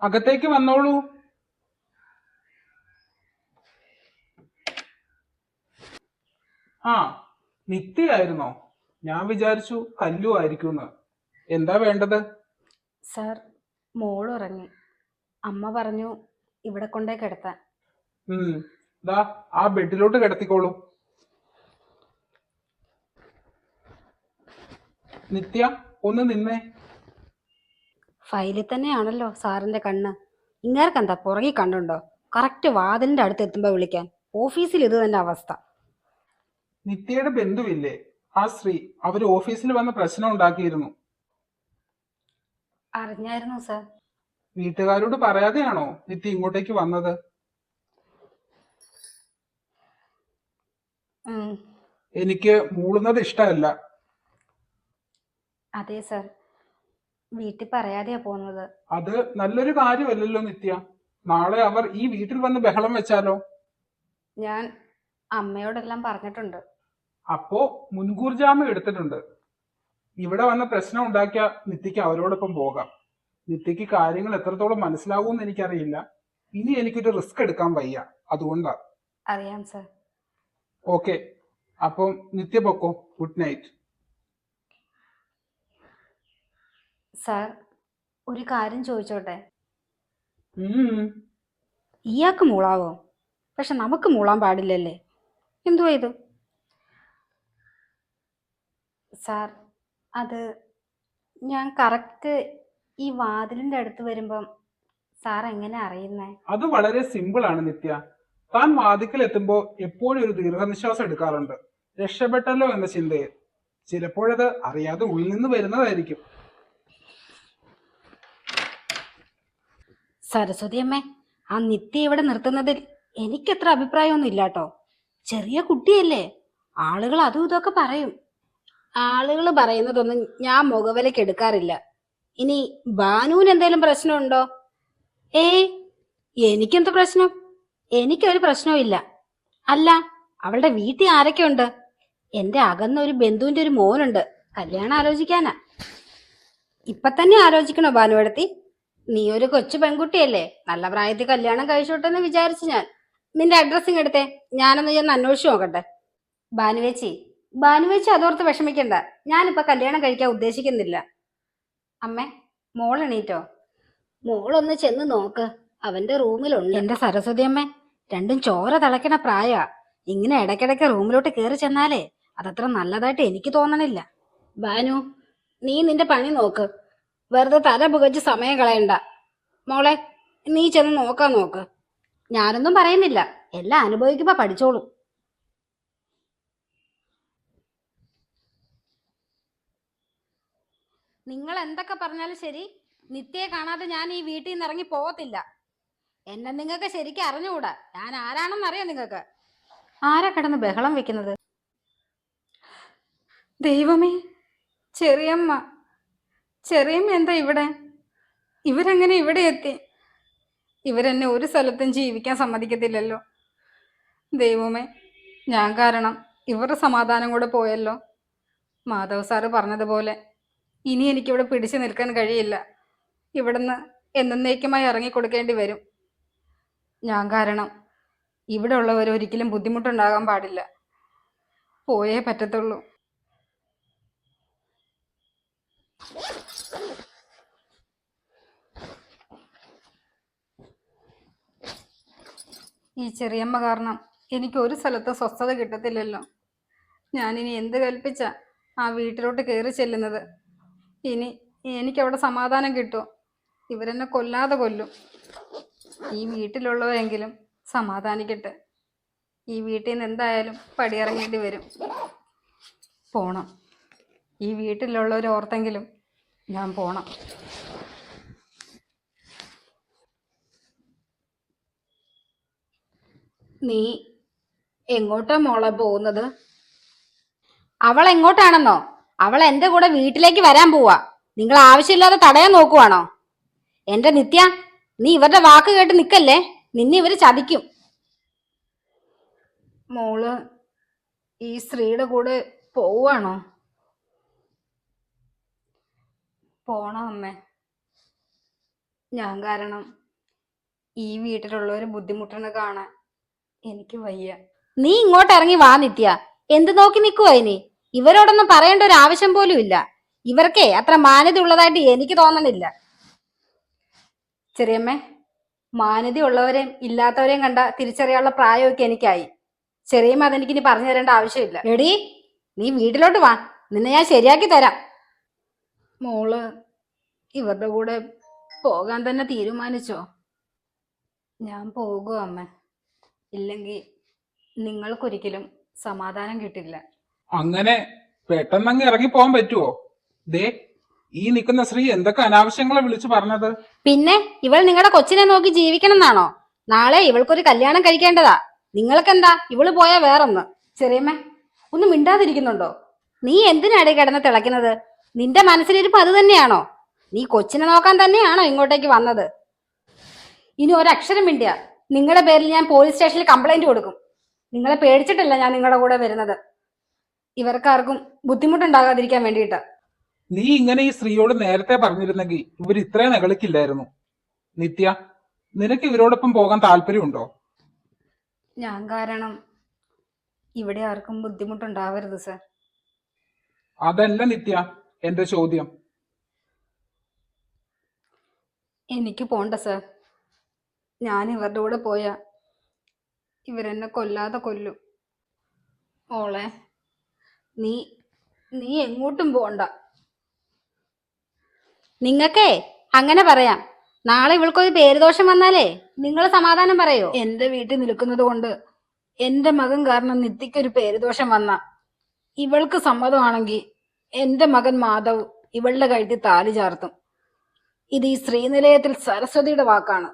അകത്തേക്ക് വന്നോളൂ. ആ, നിത്യയായിരുന്നോ? ഞാൻ വിചാരിച്ചു കല്ലു ആയിരിക്കുമെന്ന്. എന്താ വേണ്ടത്? സാർ, മോളുറങ്ങി. അമ്മ പറഞ്ഞു ഇവിടെ കൊണ്ടേ കിടത്താൻ. ദാ ആ ബെഡിലോട്ട് കിടത്തിക്കോളൂ. നിത്യ, ഒന്ന് നിന്നേ. ഫയലിൽ തന്നെയാണല്ലോ സാറിന്റെ കണ്ണ്. ഇങ്ങേർക്കെന്താ പുറകെ കണ്ടുണ്ടോ? കറക്റ്റ് വാതിലിന്റെ അടുത്ത് എത്തുമ്പോ വിളിക്കാൻ. ഓഫീസിൽ ഇത് തന്നെ അവസ്ഥ. നിത്യയുടെ ബന്ധുവില്ലേ ആ സ്ത്രീ? അവര് ഓഫീസിൽ വന്ന് പ്രശ്നം ഉണ്ടാക്കിയിരുന്നു. അറിഞ്ഞായിരുന്നു സാർ. വീട്ടുകാരോട് പറയാതെയാണോ നിത്യ ഇങ്ങോട്ടേക്ക് വന്നത്? എനിക്ക് മൂളുന്നത് ഇഷ്ടമല്ല. അതെ സാർ, വീട്ടിൽ പറയാതെയാ പോകുന്നത്. അത് നല്ലൊരു കാര്യമല്ലല്ലോ നിത്യ. നാളെ അവർ ഈ വീട്ടിൽ വന്ന് ബഹളം വെച്ചാലോ? ഞാൻ അമ്മയോടെല്ലാം പറഞ്ഞിട്ടുണ്ട്. അപ്പോ മുൻകൂർ ജാമ്യം എടുത്തിട്ടുണ്ട്. ഇവിടെ വന്ന പ്രശ്നം ഉണ്ടാക്കിയ നിത്യക്ക് അവരോടൊപ്പം പോകാം. നിത്യക്ക് കാര്യങ്ങൾ എത്രത്തോളം മനസ്സിലാവുമെന്ന് എനിക്കറിയില്ല. ഇനി എനിക്കൊരു റിസ്ക് എടുക്കാൻ വയ്യ, അതുകൊണ്ടാ. അറിയാം സാർ. ഓക്കെ, അപ്പം നിത്യ പൊക്കോ. Good night. സാർ, ഒരു കാര്യം ചോദിച്ചോട്ടെ? ഇയാൾക്ക് മൂളാവോ? പക്ഷെ നമുക്ക് മൂളാൻ പാടില്ലല്ലേ? എന്തുവാ ഇത്? സാർ, അത് ഞാൻ കറക്റ്റ് ഈ വാതിലിന്റെ അടുത്ത് വരുമ്പം സാർ എങ്ങനെ അറിയുന്നേ? അത് വളരെ സിമ്പിൾ ആണ് നിത്യ. താൻ വാതിക്കൽ എത്തുമ്പോ എപ്പോഴും ഒരു ദീർഘനിശ്വാസം എടുക്കാറുണ്ട്, രക്ഷപ്പെട്ടല്ലോ എന്ന ചിന്തയിൽ. ചിലപ്പോഴത് അറിയാതെ ഉള്ളിൽ നിന്ന് വരുന്നതായിരിക്കും. സരസ്വതി അമ്മേ, ആ നിത്യ ഇവിടെ നിർത്തുന്നതിൽ എനിക്കത്ര അഭിപ്രായമൊന്നും ഇല്ലാട്ടോ. ചെറിയ കുട്ടിയല്ലേ, ആളുകൾ അതും ഇതൊക്കെ പറയും. ആളുകൾ പറയുന്നതൊന്നും ഞാൻ മുഖവിലക്ക് എടുക്കാറില്ല. ഇനി ബാനുവിന് എന്തെങ്കിലും പ്രശ്നമുണ്ടോ? എനിക്കെന്ത് പ്രശ്നം? എനിക്കൊരു പ്രശ്നവും ഇല്ല. അല്ല, അവളുടെ വീട്ടിൽ ആരൊക്കെ ഉണ്ട്? എന്റെ അകന്ന ഒരു ബന്ധുവിന്റെ ഒരു മോനുണ്ട്, കല്യാണം ആലോചിക്കാനാ. ഇപ്പൊ തന്നെ ആലോചിക്കണോ ഭാനുവടത്തി? നീ ഒരു കൊച്ചു പെൺകുട്ടിയല്ലേ, നല്ല പ്രായത്തിൽ കല്യാണം കഴിച്ചോട്ടെന്ന് വിചാരിച്ചു ഞാൻ. നിന്റെ അഡ്രസ്സിങ് എടുത്തേ, ഞാനൊന്ന് ചെന്ന് അന്വേഷിച്ചു നോക്കട്ടെ. ഭാനുവേച്ചി അതോർത്ത് വിഷമിക്കണ്ട. ഞാനിപ്പൊ കല്യാണം കഴിക്കാൻ ഉദ്ദേശിക്കുന്നില്ല. അമ്മേ, മോൾ എണീറ്റോ? മോളൊന്ന് ചെന്ന് നോക്ക്, അവന്റെ റൂമിലുണ്ട്. എന്റെ സരസ്വതി അമ്മേ, രണ്ടും ചോര തിളക്കണ പ്രായ. ഇങ്ങനെ ഇടയ്ക്കിടയ്ക്ക് റൂമിലോട്ട് കയറി ചെന്നാലേ അതത്ര നല്ലതായിട്ട് എനിക്ക് തോന്നണില്ല. ഭാനു, നീ നിന്റെ പണി നോക്ക്, വെറുതെ തല പുകച്ച് സമയം കളയണ്ട. മോളെ, നീ ചെന്ന് നോക്കാൻ നോക്ക്. ഞാനൊന്നും പറയുന്നില്ല, എല്ലാം അനുഭവിക്കുമ്പോ പഠിച്ചോളൂ. നിങ്ങൾ എന്തൊക്കെ പറഞ്ഞാലും ശരി, നിത്യയെ കാണാതെ ഞാൻ ഈ വീട്ടിൽ നിന്ന് ഇറങ്ങി പോകത്തില്ല. എന്നെ നിങ്ങൾക്ക് ശരിക്കും അറിഞ്ഞുകൂടാ. ഞാൻ ആരാണെന്നറിയാം നിങ്ങൾക്ക്? ആരാ കിടന്ന് ബഹളം വെക്കുന്നത്? ദൈവമേ, ചെറിയമ്മ. ചെറിയമ്മ എന്താ ഇവിടെ? ഇവരെങ്ങനെ ഇവിടെ എത്തി? ഇവരെന്നെ ഒരു സ്ഥലത്തും ജീവിക്കാൻ സമ്മതിക്കത്തില്ലല്ലോ. ദൈവമേ, ഞാൻ കാരണം ഇവരുടെ സമാധാനം കൂടെ പോയല്ലോ. മാധവ് സാറ് പറഞ്ഞതുപോലെ ഇനി എനിക്കിവിടെ പിടിച്ചു നിൽക്കാൻ കഴിയില്ല. ഇവിടുന്ന് എന്നേക്കുമായി ഇറങ്ങിക്കൊടുക്കേണ്ടി വരും. ഞാൻ കാരണം ഇവിടെ ഉള്ളവർ ഒരിക്കലും ബുദ്ധിമുട്ടുണ്ടാകാൻ പാടില്ല. പോയേ പറ്റത്തുള്ളൂ. ഈ ചെറിയമ്മ കാരണം എനിക്ക് ഒരു സ്ഥലത്ത് സ്വസ്ഥത കിട്ടത്തില്ലല്ലോ. ഞാനിനി എന്ത് കൽപ്പിച്ച ആ വീട്ടിലോട്ട് കയറി ചെല്ലുന്നത്? ഇനി എനിക്കവിടെ സമാധാനം കിട്ടുമോ? ഇവരെന്നെ കൊല്ലാതെ കൊല്ലും. ഈ വീട്ടിലുള്ളവരെങ്കിലും സമാധാനിക്കട്ടെ. ഈ വീട്ടിൽ നിന്ന് എന്തായാലും പടിയിറങ്ങേണ്ടി വരും. പോണം, ഈ വീട്ടിലുള്ളവർ ഓർത്തെങ്കിലും ഞാൻ പോണം. നീ എങ്ങോട്ടാ മോളെ പോകുന്നത്? അവൾ എങ്ങോട്ടാണെന്നോ? അവൾ എന്റെ കൂടെ വീട്ടിലേക്ക് വരാൻ പോവാ. നിങ്ങൾ ആവശ്യമില്ലാതെ തടയാൻ നോക്കുവാണോ? എന്റെ നിത്യ, നീ ഇവരുടെ വാക്ക് കേട്ട് നിക്കല്ലേ, നിന്നെ ഇവര് ചതിക്കും. മോള് ഈ സ്ത്രീയുടെ കൂടെ പോവാണോ? പോണം അമ്മേ. ഞാൻ കാരണം ഈ വീട്ടിലുള്ളവര് ബുദ്ധിമുട്ടണ കാണാൻ എനിക്ക് വയ്യ. നീ ഇങ്ങോട്ട് ഇറങ്ങി വാ നിത്യ. എന്ത് നോക്കി നിൽക്കുവാ ഇനി? ഇവരോടൊന്നും പറയേണ്ട ഒരു ആവശ്യം പോലും ഇല്ല. ഇവർക്കേ അത്ര മാന്യത ഉള്ളതായിട്ട് എനിക്ക് തോന്നണില്ല. ചെറിയമ്മേ, മാന്യത ഉള്ളവരെയും ഇല്ലാത്തവരെയും കണ്ട തിരിച്ചറിയാനുള്ള പ്രായമൊക്കെ എനിക്കായി. ചെറിയമ്മ അതെനിക്കിനി പറഞ്ഞു തരേണ്ട ആവശ്യമില്ല. എടീ, നീ വീട്ടിലോട്ട് വാ, നിന്നെ ഞാൻ ശരിയാക്കി തരാം. മോള് ഇവരുടെ കൂടെ പോകാൻ തന്നെ തീരുമാനിച്ചോ? ഞാൻ പോകും അമ്മ. ഇല്ലെങ്കിൽ നിങ്ങൾക്കൊരിക്കലും സമാധാനം കിട്ടില്ല. അങ്ങനെ പെട്ടെന്നങ്ങ് ഇറങ്ങി പോകാൻ പറ്റുമോ? ദേ, ഈ നിൽക്കുന്ന സ്ത്രീ എന്തൊക്കെ അനാവശ്യങ്ങളെ വിളിച്ചു പറഞ്ഞത്. പിന്നെ ഇവൾ നിങ്ങളുടെ കൊച്ചിനെ നോക്കി ജീവിക്കണം എന്നാണോ? നാളെ ഇവൾക്കൊരു കല്യാണം കഴിക്കേണ്ടതാ. നിങ്ങൾക്കെന്താ ഇവള് പോയാ വേറൊന്ന്. ചെറിയമ്മ, ഒന്നും മിണ്ടാതിരിക്കുന്നുണ്ടോ? നീ എന്തിനാടി കിടന്ന് തിളയ്ക്കുന്നത്? നിന്റെ മനസ്സിലിരിപ്പ് അത് തന്നെയാണോ? നീ കൊച്ചിനെ നോക്കാൻ തന്നെയാണോ ഇങ്ങോട്ടേക്ക് വന്നത്? ഇനി ഒരക്ഷരം മിണ്ടിയ നിങ്ങളുടെ പേരിൽ ഞാൻ പോലീസ് സ്റ്റേഷനിൽ കംപ്ലൈന്റ് കൊടുക്കും. നിങ്ങളെ പേടിച്ചിട്ടല്ല ഞാൻ നിങ്ങളുടെ കൂടെ വരുന്നത്. ഇവർക്കാർക്കും ബുദ്ധിമുട്ടുണ്ടാകാതിരിക്കാൻ വേണ്ടിയിട്ട്. നീ ഇങ്ങനെ ഈ സ്ത്രീയോട് നേരത്തെ പറഞ്ഞിരുന്നെങ്കിൽ ഇവർ ഇത്രയും നിഗളിക്കില്ലായിരുന്നു. നിത്യ, നിനക്ക് ഇവരോടൊപ്പം പോകാൻ താല്പര്യമുണ്ടോ? ഞാൻ കാരണം ഇവിടെ ആർക്കും ബുദ്ധിമുട്ടുണ്ടാവരുത് സർ. അതല്ല നിത്യ എന്റെ ചോദ്യം. എനിക്ക് പോണ്ട സർ. ഞാൻ ഇവരുടെ കൂടെ പോയാ ഇവരെന്നെ കൊല്ലാതെ കൊല്ലും. മോളെ, നീ നീ എങ്ങോട്ടും പോണ്ട. നിങ്ങൾക്കേ അങ്ങനെ പറയാം. നാളെ ഇവൾക്കൊരു പേരുദോഷം വന്നാലേ നിങ്ങൾ സമാധാനം പറയോ? എന്റെ വീട്ടിൽ നിൽക്കുന്നത് കൊണ്ട് എന്റെ മകൻ കാരണം നിത്യക്കൊരു പേരുദോഷം വന്ന ഇവൾക്ക് സമ്മതമാണെങ്കിൽ എന്റെ മകൻ മാധവ് ഇവളുടെ കഴുത്തിൽ താലി ചാർത്തും. ഇത് ഈ ശ്രീനിലയത്തിൽ സരസ്വതിയുടെ വാക്കാണ്.